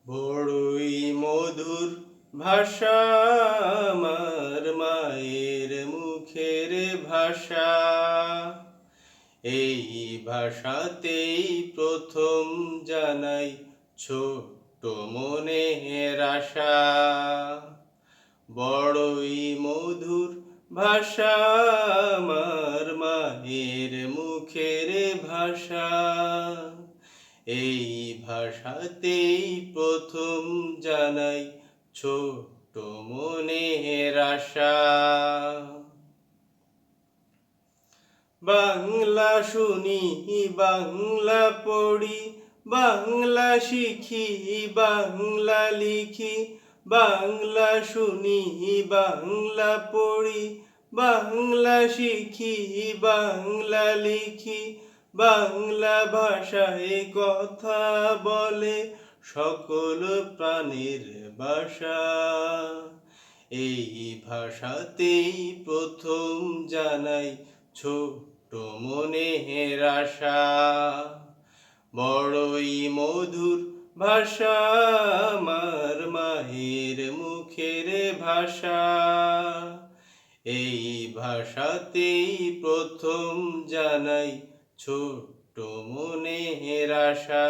বড়ই মধুর ভাষা আমার মায়ের মুখের ভাষা। এই ভাষাতেই প্রথম জানাই ছোট্ট মনের আশা। বড়ই মধুর ভাষা আমার মায়ের মুখের ভাষা। এই ভাষাতেই প্রথম জানাই ছোট্ট মনের আশা। বাংলা শুনি, বাংলা পড়ি, বাংলা শিখি, বাংলা লিখি। বাংলা শুনি, বাংলা পড়ি, বাংলা শিখি, বাংলা লিখি। বাংলা ভাষায় কথা বলে সকল প্রাণীর বাসা। এই ভাষাতেই প্রথম জানাই ছোট্ট মনের আশা। বড়ই মধুর ভাষা আমার মায়ের মুখের ভাষা। এই ভাষাতেই প্রথম জানাই ছোট্ট মনের আশা।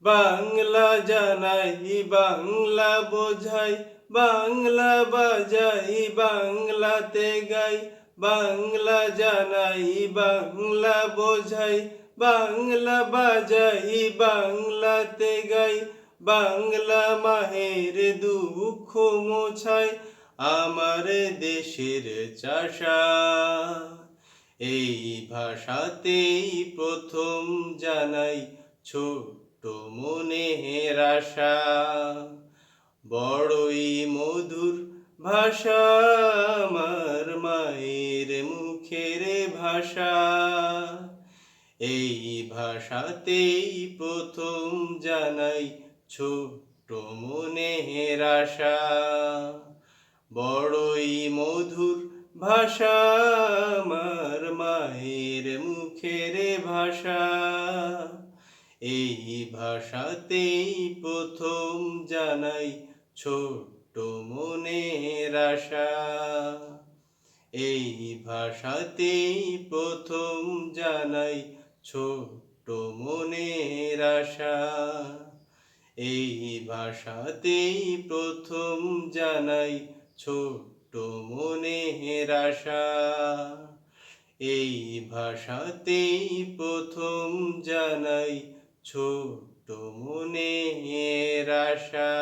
বাংলা জানাই, বাংলা বোঝাই, বাংলা বাজাই, বাংলাতে গাই। বাংলা জানাই, বাংলা বোঝাই, বাংলা বাজাই, বাংলাতে গাই। বাংলা মায়ের দুঃখ মোছাই, আমার দেশের চাষা। এই ভাষাতেই প্রথম জানাই ছোট্ট মনের আশা। বড়ই মধুর ভাষা আমার মায়ের মুখের ভাষা। এই ভাষাতেই প্রথম জানাই ছোট্ট মনের আশা। বড়ই মধুর ভাষা আমার মায়ের মুখের ভাষা। এই ভাষাতেই প্রথম জানাই ছোট্ট মনের আশা। এই ভাষাতেই প্রথম জানাই ছোট্ট মনের আশা। এই ভাষাতেই প্রথম জানাই ছোট্ট মনের আশা। এই ভাষাতেই প্রথম জানাই ছোট্ট মনের আশা।